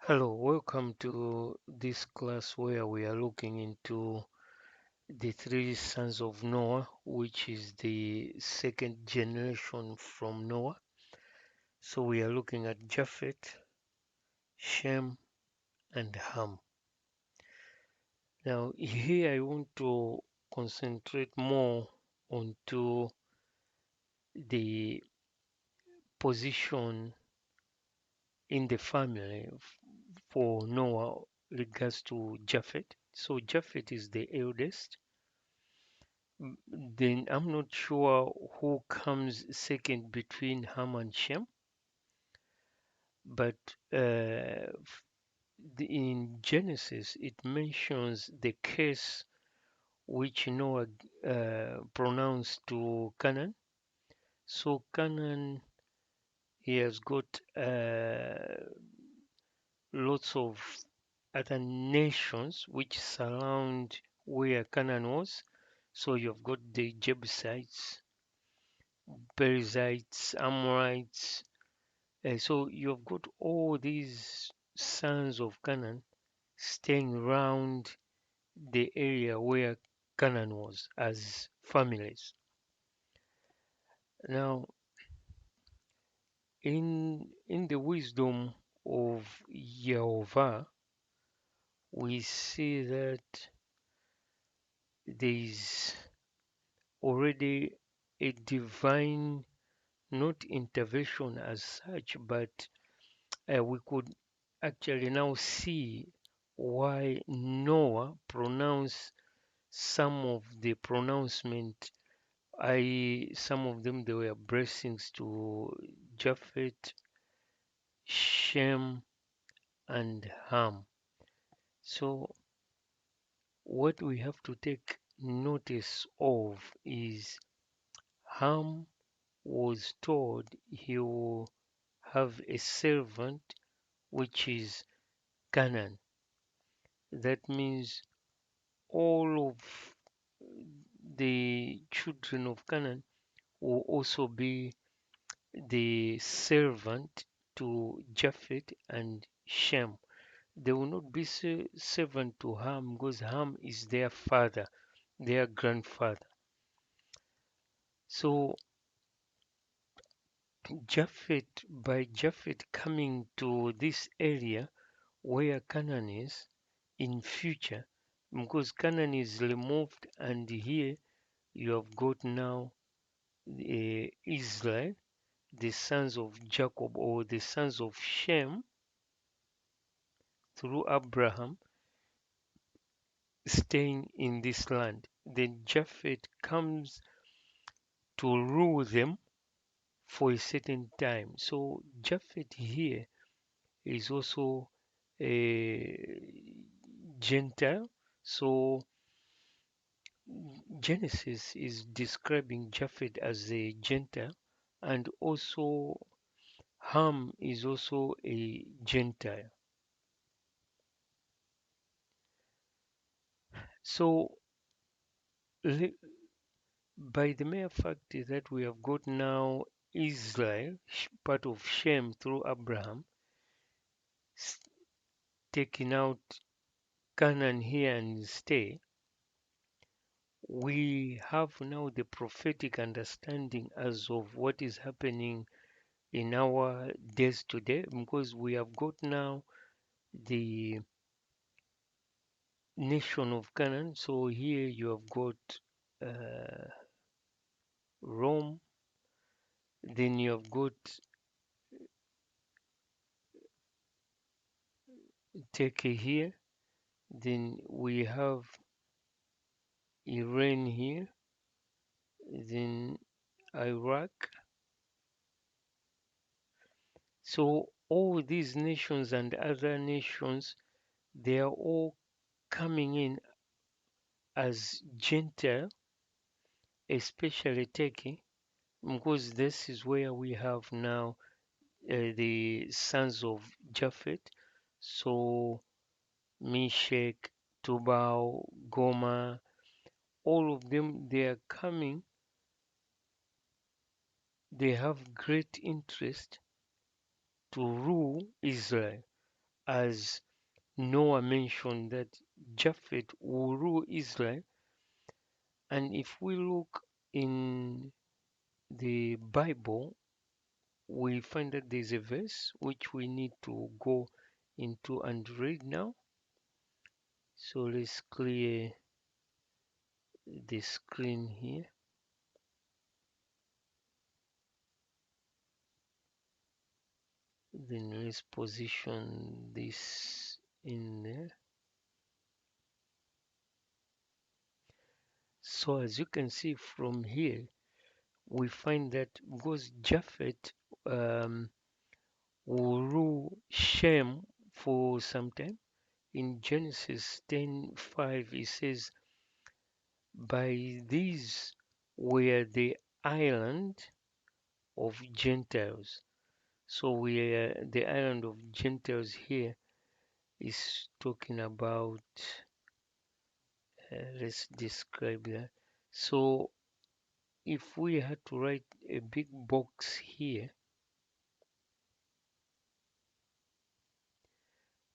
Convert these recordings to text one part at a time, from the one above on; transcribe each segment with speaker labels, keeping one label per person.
Speaker 1: Hello, welcome to this class where we are looking into the three sons of Noah, which is the second generation from Noah. So we are looking at Japheth, Shem, and Ham. Now, here I want to concentrate more onto the position in the family for Noah regards to Japheth. So Japheth is the eldest. Then I'm not sure who comes second between Ham and Shem, but in Genesis it mentions the curse which Noah pronounced to Canaan. So Canaan, he has got lots of other nations which surround where Canaan was. So you've got the Jebusites, Perizzites, Amorites. So you've got all these sons of Canaan staying around the area where Canaan was as families. Now, in the wisdom of Jehovah, we see that there is already a divine, not intervention as such, but we could actually now see why Noah pronounced some of the pronouncement, I some of them they were blessings to Japheth, Shem, and Ham. So what we have to take notice of is Ham was told he will have a servant which is Canaan. That means all of the children of Canaan will also be the servant to Japheth and Shem. They will not be servant to Ham because Ham is their father, their grandfather. So Japheth, by Japheth coming to this area where Canaan is in future, because Canaan is removed and here you have got now Israel, the sons of Jacob or the sons of Shem through Abraham staying in this land. Then Japheth comes to rule them for a certain time. So Japheth here is also a Gentile. So Genesis is describing Japheth as a Gentile, and also Ham is also a Gentile. So by the mere fact that we have got now Israel, part of Shem through Abraham, taking out Canaan here and stay, we have now the prophetic understanding as of what is happening in our days today, because we have got now the nation of Canaan. So here you have got uh, Rome, then you have got Turkey here, then we have Iran here, then Iraq. So all these nations and other nations, they are all coming in as Gentile, especially Turkey, because this is where we have now the sons of Japheth. So Meshach, Tubal, Goma, all of them, they are coming, they have great interest to rule Israel. as Noah mentioned that Japheth will rule Israel. And if we look in the Bible, we find that there's a verse which we need to go into and read now. So let's clear the screen here. Then let's position this in there. So as you can see from here, we find that because Japheth will rule Shem for some time. In Genesis 10:5, it says, by these were the island of Gentiles. So the island of Gentiles here is talking about, let's describe that. So if we had to write a big box here,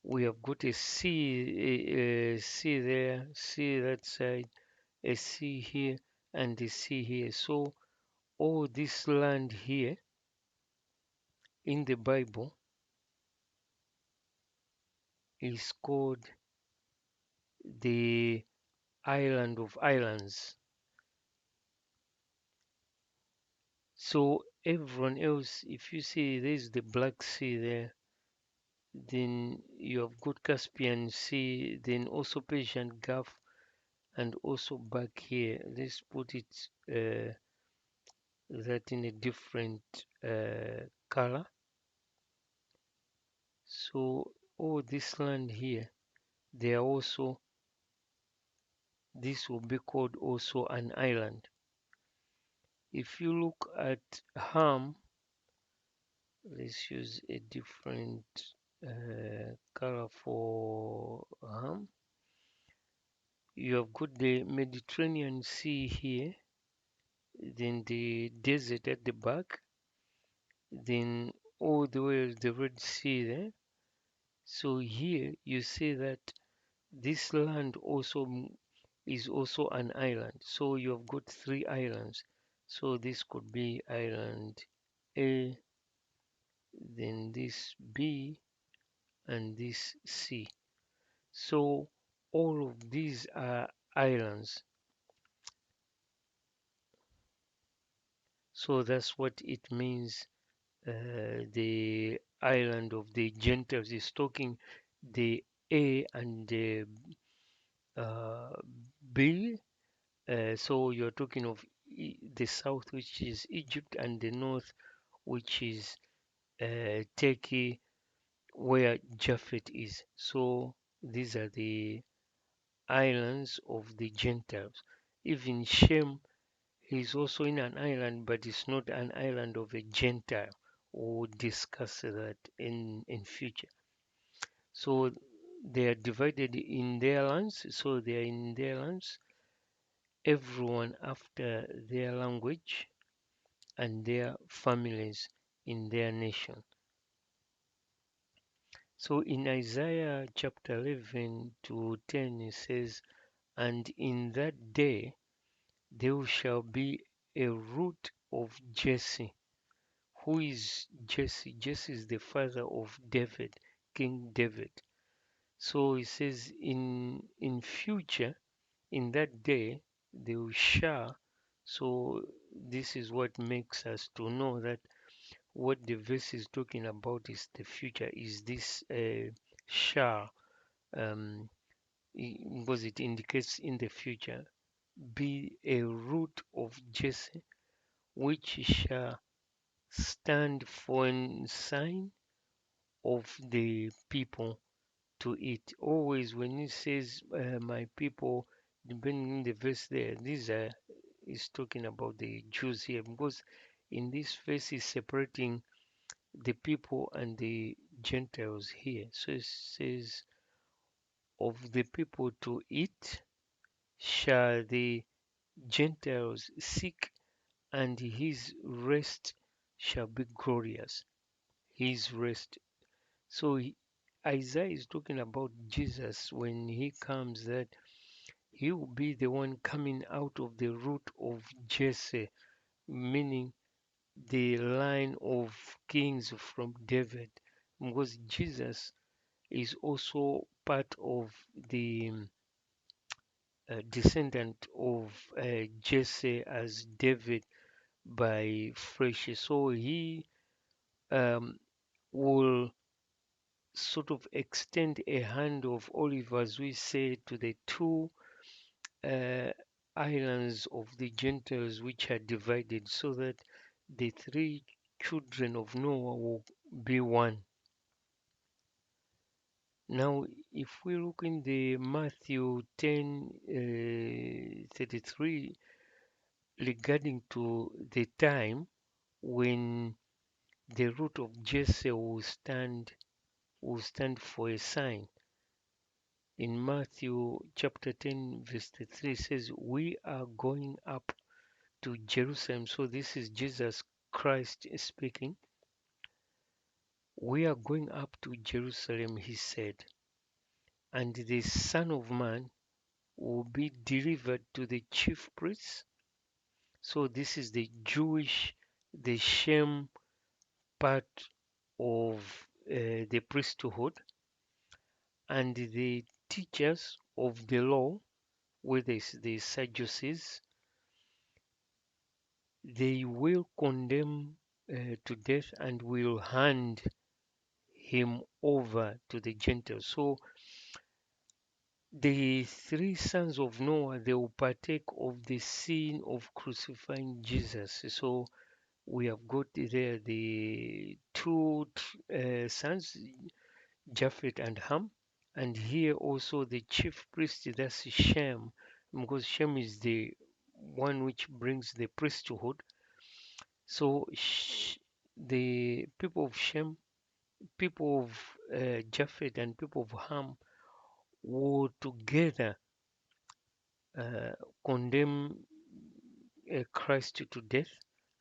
Speaker 1: we have got a C, a C there, C that side, a C here, and a C here. So all this land here in the Bible is called the island of islands. So everyone else, if you see there's the Black Sea there, then you have got Caspian Sea, then also Persian Gulf, and also back here, let's put it that in a different color. So all this land here, they are also, this will be called also an island. If you look at Ham, let's use a different color for Ham. You have got the Mediterranean Sea here, then the desert at the back, then all the way the Red Sea there. So here you see that this land also is also an island. So you have got three islands. So this could be island A, then this B, and this C. So all of these are islands. So that's what it means. The island of the Gentiles is talking the A and the uh, B. So you're talking of the south, which is Egypt, and the north, which is Turkey, where Japheth is. So these are the islands of the Gentiles. Even Shem is also in an island, but it's not an island of a Gentile. We'll discuss that in future. So they are divided in their lands. So they are in their lands, everyone after their language and their families in their nation. So in Isaiah chapter 11 to 10, it says, and in that day there shall be a root of Jesse. Who is Jesse? Jesse is the father of David, King David. So it says in future, in that day, they shall. So this is what makes us to know that what the verse is talking about is the future. Is this shall? Because it indicates in the future, be a root of Jesse, which shall stand for a sign of the people to it. Always when it says my people, depending on the verse there, these are is talking about the Jews here, because in this verse is separating the people and the Gentiles here. So it says, of the people to it shall the Gentiles seek, and his rest shall be glorious. His rest. So Isaiah is talking about Jesus when he comes, that he will be the one coming out of the root of Jesse, meaning the line of kings from David, because Jesus is also part of the descendant of Jesse as David by flesh. So he um, will sort of extend a hand of olive, as we say, to the two uh, islands of the Gentiles which are divided, so that the three children of Noah will be one. Now, if we look in the Matthew 10:33 regarding to the time when the root of Jesse will stand for a sign. In Matthew chapter 10 verse 3 says, "We are going up to Jerusalem." So this is Jesus Christ speaking. "We are going up to Jerusalem," he said, "and the Son of Man will be delivered to the chief priests." So this is the Shem part of the priesthood, and the teachers of the law, whether it's the Sadducees, they will condemn to death and will hand him over to the Gentiles. So the three sons of Noah, they will partake of the sin of crucifying Jesus. So we have got there the two sons, Japheth and Ham, and here also the chief priest, that's Shem, because Shem is the one which brings the priesthood. So the people of Shem, people of Japheth, and people of Ham will together uh, condemn Christ to death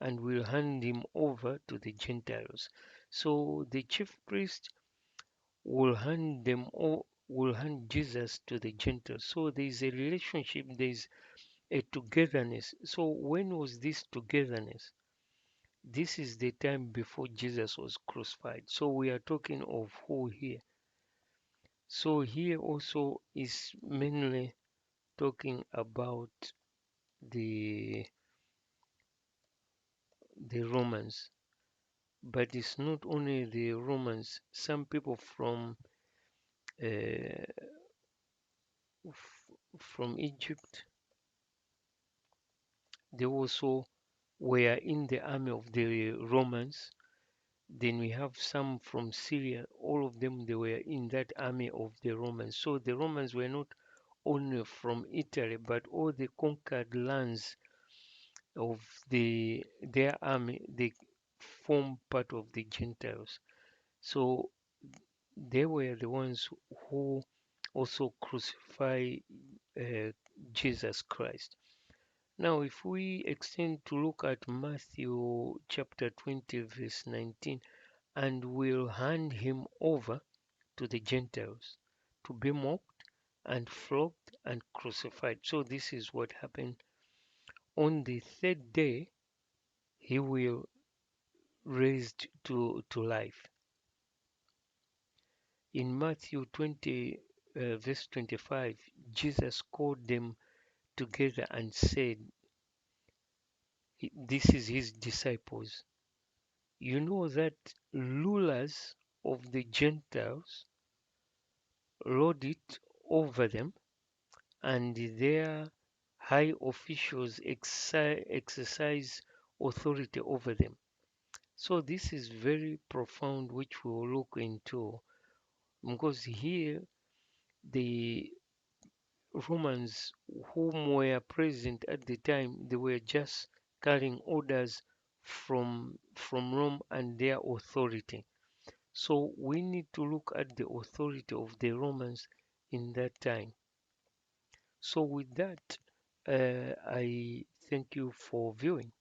Speaker 1: and will hand him over to the Gentiles. So the chief priest will hand Jesus to the Gentiles. So there is a relationship, there is a togetherness. So when was this togetherness? This is the time before Jesus was crucified. So we are talking of who here? So here also is mainly talking about the Romans, but it's not only the Romans. Some people uh, from Egypt, they also were in the army of the Romans. Then we have some from Syria. All of them, they were in that army of the Romans. So the Romans were not only from Italy, but all the conquered lands of their army, they form part of the Gentiles. So they were the ones who also crucify uh, Jesus Christ. Now, if we extend to look at Matthew chapter 20, verse 19, "and will hand him over to the Gentiles to be mocked and flogged and crucified." So this is what happened. On the third day, he will raised to life. In Matthew 20, verse 25, Jesus called them together and said, this is his disciples, "You know that rulers of the Gentiles lord it over them, and their high officials exercise authority over them." So this is very profound, which we will look into, because here the Romans whom were present at the time, they were just carrying orders from Rome and their authority. So we need to look at the authority of the Romans in that time. So with that, I thank you for viewing.